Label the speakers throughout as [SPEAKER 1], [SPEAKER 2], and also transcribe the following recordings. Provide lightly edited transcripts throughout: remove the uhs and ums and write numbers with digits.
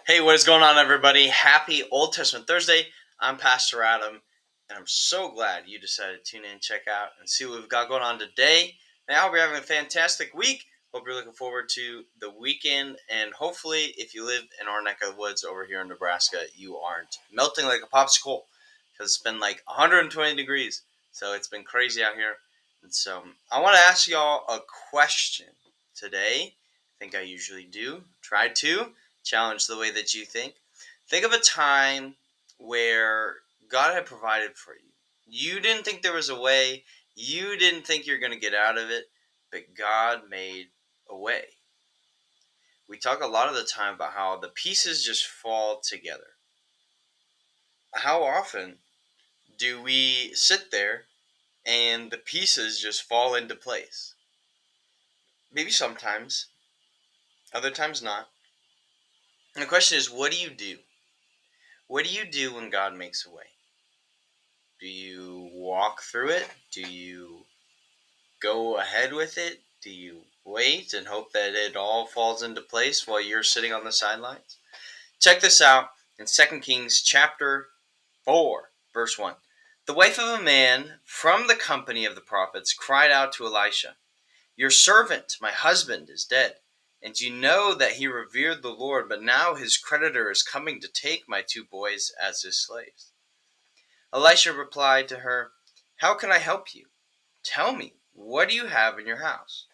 [SPEAKER 1] Hey, what is going on, everybody? Happy Old Testament Thursday. I'm Pastor Adam, and I'm so glad you decided to tune in, check out, and see what we've got going on today. Now, I hope you're having a fantastic week. Hope you're looking forward to the weekend, and hopefully, if you live in our neck of the woods over here in Nebraska, you aren't melting like a popsicle, because it's been like 120 degrees, so it's been crazy out here. And so, I want to ask y'all a question today. I think I usually do. Try to challenge the way that you think. Think of a time where God had provided for you. You didn't think there was a way. You didn't think you're going to get out of it, but God made a way. We talk a lot of the time about how the pieces just fall together. How often do we sit there and the pieces just fall into place? Maybe sometimes, other times not. And the question is, what do you do? What do you do when God makes a way? Do you walk through it? Do you go ahead with it? Do you wait and hope that it all falls into place while you're sitting on the sidelines? Check this out in 2 Kings chapter 4, verse 1. The wife of a man from the company of the prophets cried out to Elisha, "Your servant, my husband, is dead, and you know that he revered the Lord, but now his creditor is coming to take my two boys as his slaves." Elisha replied to her, "How can I help you? Tell me, what do you have in your house?"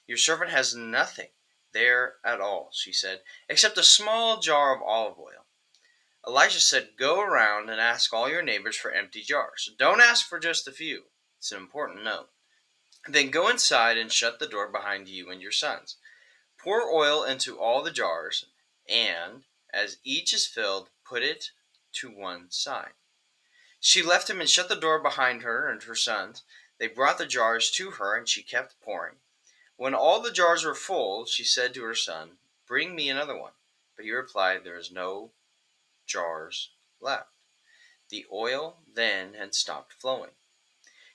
[SPEAKER 1] "Your servant has nothing there at all," she said, "except a small jar of olive oil." Elisha said, "Go around and ask all your neighbors for empty jars. Don't ask for just a few. It's an important note. Then go inside and shut the door behind you and your sons. Pour oil into all the jars, and as each is filled, put it to one side." She left him and shut the door behind her and her sons. They brought the jars to her, and she kept pouring. When all the jars were full, she said to her son, "Bring me another one." But he replied, "There is no jars left." The oil then had stopped flowing.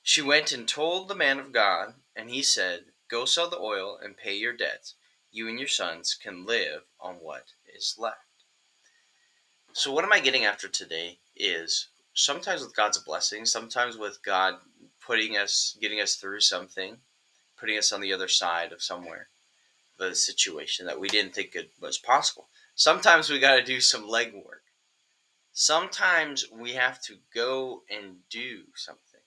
[SPEAKER 1] She went and told the man of God, and he said, "Go sell the oil and pay your debts. You and your sons can live on what is left." So what am I getting after today is sometimes with God's blessing, sometimes with God getting us through something, putting us on the other side of somewhere, the situation that we didn't think it was possible. Sometimes we got to do some legwork. Sometimes we have to go and do something.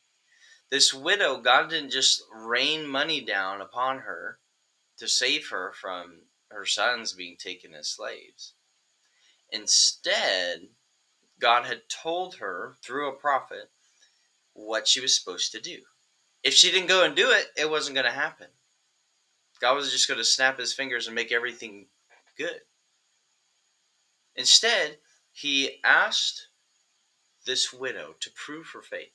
[SPEAKER 1] This widow, God didn't just rain money down upon her to save her from her sons being taken as slaves. Instead, God had told her through a prophet what she was supposed to do. If she didn't go and do it, it wasn't going to happen. God was just going to snap his fingers and make everything good. Instead, he asked this widow to prove her faith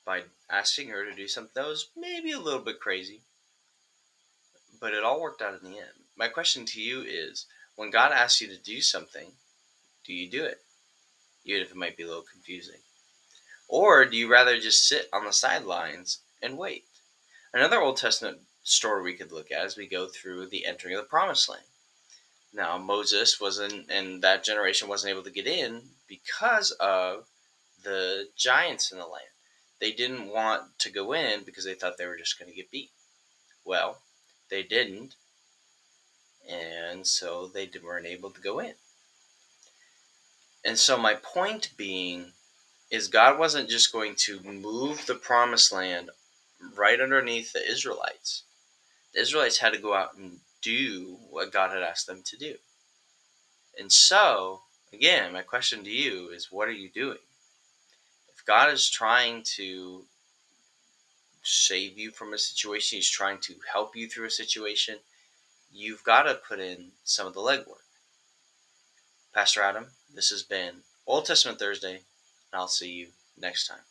[SPEAKER 1] by asking her to do something that was maybe a little bit crazy, but it all worked out in the end. My question to you is, when God asks you to do something, do you do it? Even if it might be a little confusing. Or do you rather just sit on the sidelines and wait? Another Old Testament story we could look at as we go through the entering of the Promised Land. Now, Moses and that generation wasn't able to get in because of the giants in the land. They didn't want to go in because they thought they were just going to get beat. Well, they didn't, and so they weren't able to go in. And so my point being is God wasn't just going to move the Promised Land right underneath the Israelites. The Israelites had to go out and do what God had asked them to do. And so, again, my question to you is, what are you doing? If God is trying to save you from a situation, he's trying to help you through a situation, you've got to put in some of the legwork. Pastor Adam, this has been Old Testament Thursday, and I'll see you next time.